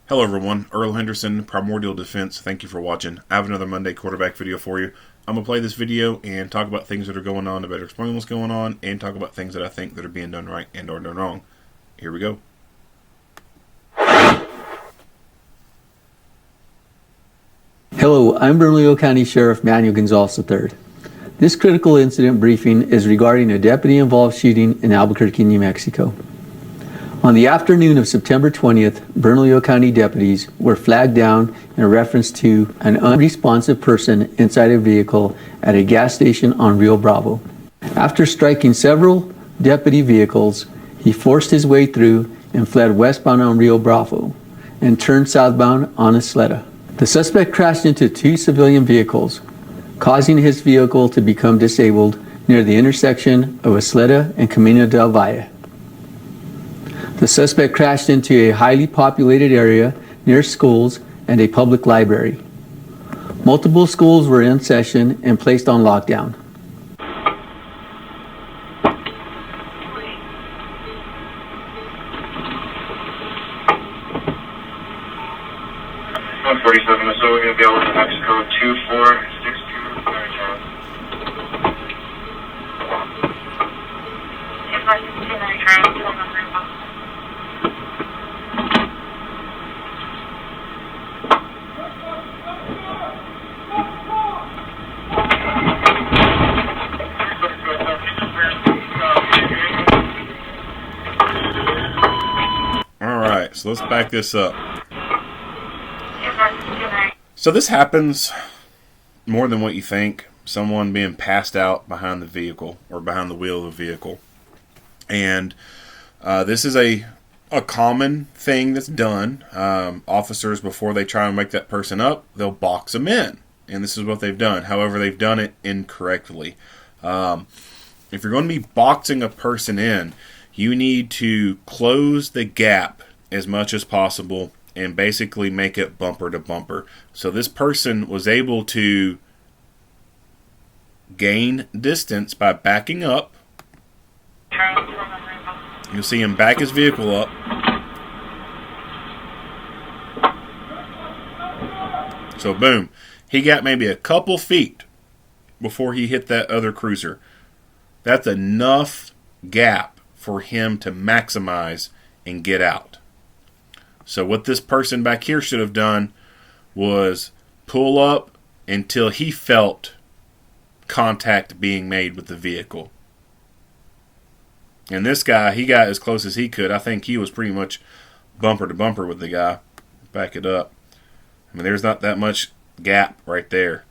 Hello everyone, Earl Henderson, Primordial Defense. Thank you for watching. I have another Monday quarterback video for you. I'm going to play this video and talk about things that are going on to better explain what's going on and talk about things that I think that are being done right and or done wrong. Here we go. Hello, I'm Bernalillo County Sheriff Manuel Gonzalez III. This critical incident briefing is regarding a deputy-involved shooting in Albuquerque, New Mexico. On the afternoon of September 20th, Bernalillo County deputies were flagged down in reference to an unresponsive person inside a vehicle at a gas station on Rio Bravo. After striking several deputy vehicles, he forced his way through and fled westbound on Rio Bravo and turned southbound on Isleta. The suspect crashed into two civilian vehicles, causing his vehicle to become disabled near the intersection of Isleta and Camino del Valle. The suspect crashed into a highly populated area near schools and a public library. Multiple schools were in session and placed on lockdown. So we're going to be able to Mexico 2462. Alright, so let's back this up. So this happens more than what you think. Someone being passed out behind the vehicle or behind the wheel of the vehicle. And this is a common thing that's done. Officers, before they try and wake that person up, they'll box them in. And this is what they've done. However, they've done it incorrectly. If you're going to be boxing a person in, you need to close the gap as much as possible and basically make it bumper to bumper. So this person was able to gain distance by backing up. You'll see him back his vehicle up. So boom, he got maybe a couple feet before he hit that other cruiser. That's enough gap for him to maximize and get out. So what this person back here should have done was pull up until he felt contact being made with the vehicle. And this guy, he got as close as he could. I think he was pretty much bumper to bumper with the guy. Back it up. I mean, there's not that much gap right there.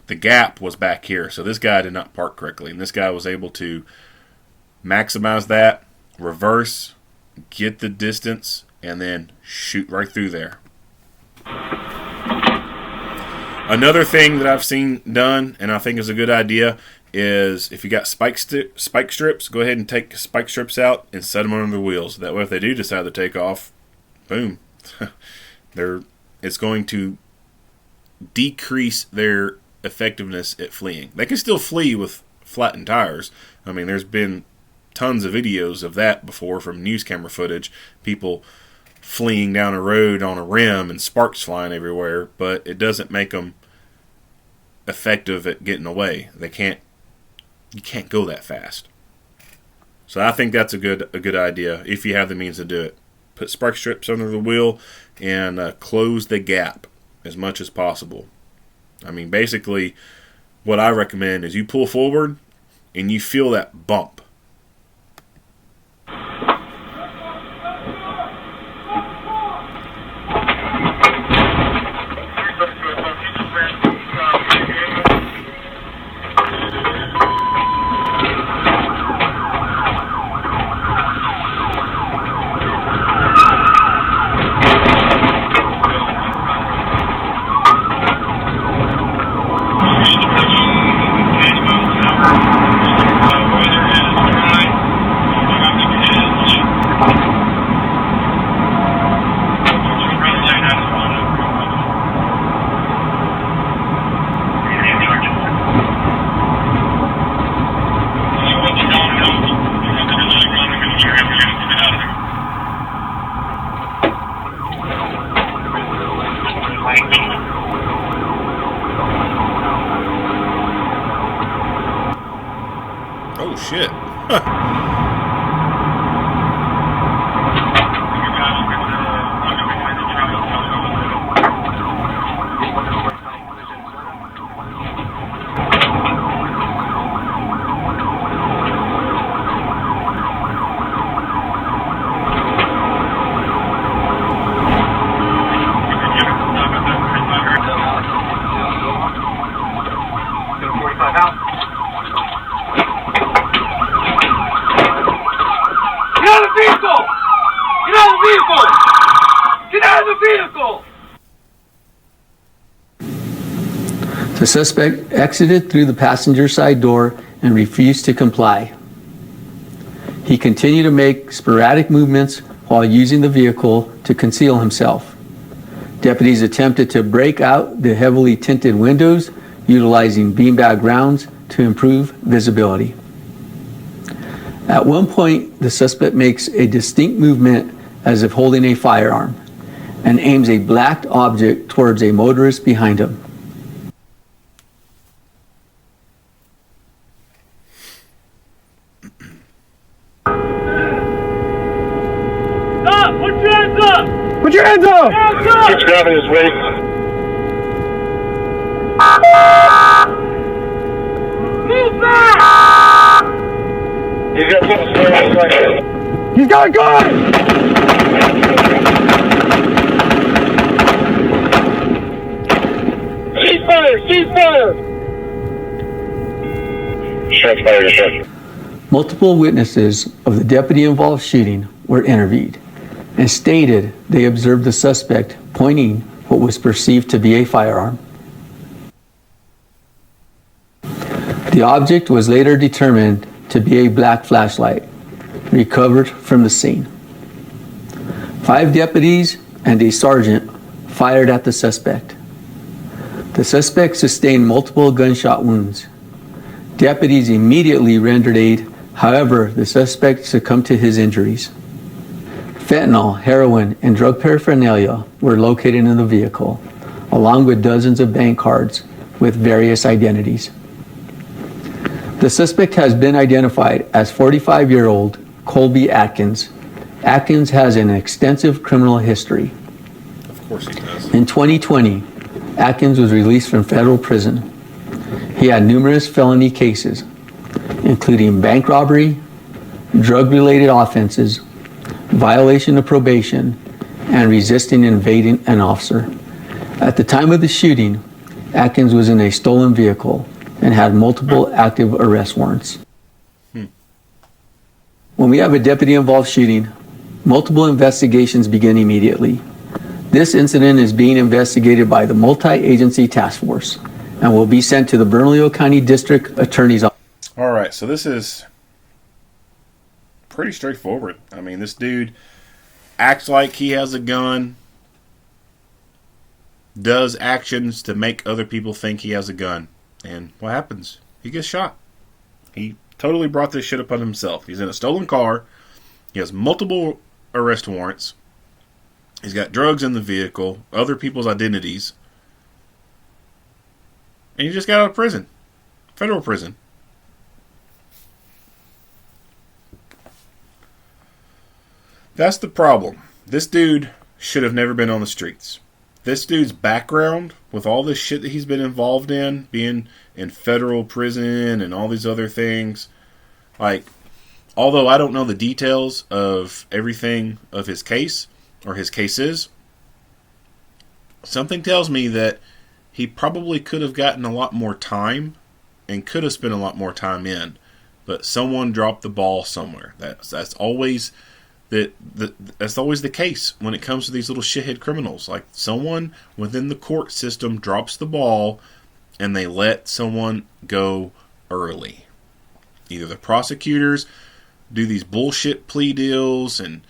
The gap was back here. So this guy did not park correctly. And this guy was able to maximize that, reverse, get the distance, and then shoot right through there. Another thing that I've seen done, and I think is a good idea, is if you got spike strips, go ahead and take spike strips out and set them under the wheels. That way if they do decide to take off, boom, it's going to decrease their effectiveness at fleeing. They can still flee with flattened tires. I mean, there's been tons of videos of that before from news camera footage. People fleeing down a road on a rim and sparks flying everywhere, but it doesn't make them effective at getting away. You can't go that fast. So I think that's a good idea if you have the means to do it. Put spark strips under the wheel and close the gap as much as possible. I mean, basically what I recommend is you pull forward and you feel that bump. Oh, shit. The suspect exited through the passenger side door and refused to comply. He continued to make sporadic movements while using the vehicle to conceal himself. Deputies attempted to break out the heavily tinted windows, utilizing beanbag rounds to improve visibility. At one point, the suspect makes a distinct movement as if holding a firearm and aims a black object towards a motorist behind him. Stop! Put your hands up! Put your hands up! Hands up! Keeps grabbing his waist. Move back! He's got something square right. He's got a gun! Cease fire! Cease fire! Shots fired, shots. Multiple witnesses of the deputy-involved shooting were interviewed and stated they observed the suspect pointing what was perceived to be a firearm. The object was later determined to be a black flashlight recovered from the scene. 5 deputies and a sergeant fired at the suspect. The suspect sustained multiple gunshot wounds. Deputies immediately rendered aid. However, the suspect succumbed to his injuries. Fentanyl, heroin, and drug paraphernalia were located in the vehicle, along with dozens of bank cards with various identities. The suspect has been identified as 45-year-old Colby Atkins. Atkins has an extensive criminal history. Of course he does. In 2020, Atkins was released from federal prison. He had numerous felony cases, including bank robbery, drug-related offenses, violation of probation, and resisting invading an officer. At the time of the shooting, Atkins was in a stolen vehicle and had multiple active arrest warrants. When we have a deputy-involved shooting, multiple investigations begin immediately. This incident is being investigated by the multi-agency task force and will be sent to the Bernalillo County District Attorney's Office. All right, so this is pretty straightforward. I mean, this dude acts like he has a gun, does actions to make other people think he has a gun, and what happens? He gets shot. He totally brought this shit upon himself. He's in a stolen car. He has multiple arrest warrants. He's got drugs in the vehicle, other people's identities, and he just got out of prison. Federal prison. That's the problem. This dude should have never been on the streets. This dude's background, with all this shit that he's been involved in, being in federal prison and all these other things, like, although I don't know the details of everything of his case, or his cases, something tells me that he probably could have gotten a lot more time and could have spent a lot more time in, but someone dropped the ball somewhere. That's always that's always the case when it comes to these little shithead criminals. Like, someone within the court system drops the ball and they let someone go early. Either the prosecutors do these bullshit plea deals and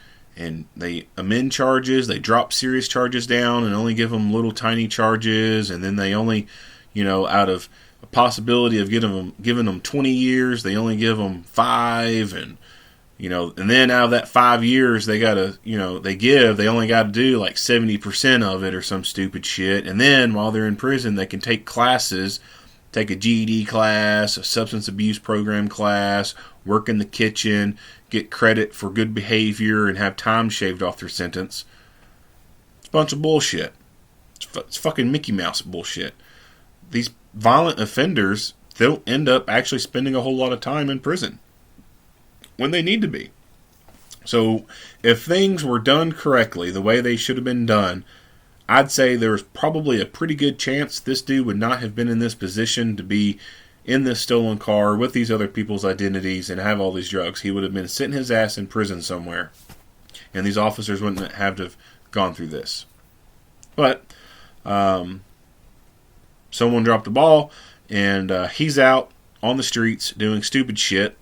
they amend charges, they drop serious charges down and only give them little tiny charges, and then they only, out of a possibility of giving them 20 years, they only give them 5, and And then out of that 5 years, they gotta, they only got to do like 70% of it or some stupid shit. And then while they're in prison, they can take classes, take a GED class, a substance abuse program class, work in the kitchen, get credit for good behavior, and have time shaved off their sentence. It's a bunch of bullshit. It's fucking Mickey Mouse bullshit. These violent offenders, they'll end up actually spending a whole lot of time in prison when they need to be. So if things were done correctly, the way they should have been done, I'd say there's probably a pretty good chance this dude would not have been in this position to be in this stolen car with these other people's identities and have all these drugs. He would have been sitting his ass in prison somewhere. And these officers wouldn't have to have gone through this. But someone dropped the ball, and he's out on the streets doing stupid shit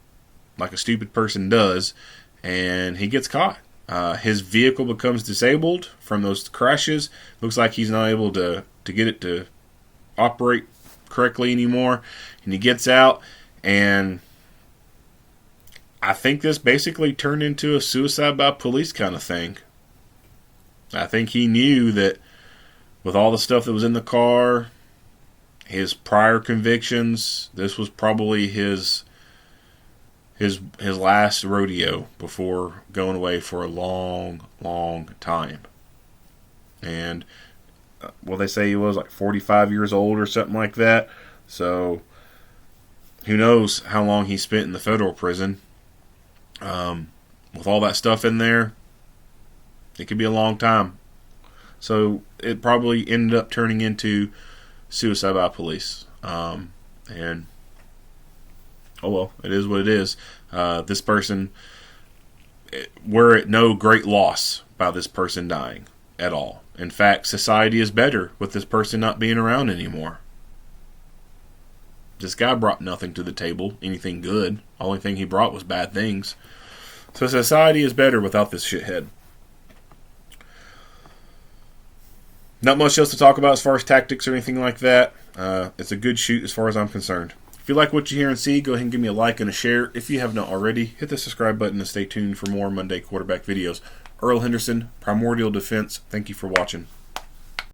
like a stupid person does, and he gets caught. His vehicle becomes disabled from those crashes. Looks like he's not able to get it to operate correctly anymore, and he gets out, and I think this basically turned into a suicide by police kind of thing. I think he knew that with all the stuff that was in the car, his prior convictions, this was probably his last rodeo before going away for a long, long time. And they say he was like 45 years old or something like that. So who knows how long he spent in the federal prison. With all that stuff in there, it could be a long time. So it probably ended up turning into suicide by police. And oh well, it is what it is. This person, we're at no great loss by this person dying at all. In fact, society is better with this person not being around anymore. This guy brought nothing to the table, anything good. The only thing he brought was bad things. So society is better without this shithead. Not much else to talk about as far as tactics or anything like that. It's a good shoot as far as I'm concerned. If you like what you hear and see, go ahead and give me a like and a share. If you have not already, hit the subscribe button and stay tuned for more Monday quarterback videos. Earl Henderson, Primordial Defense. Thank you for watching.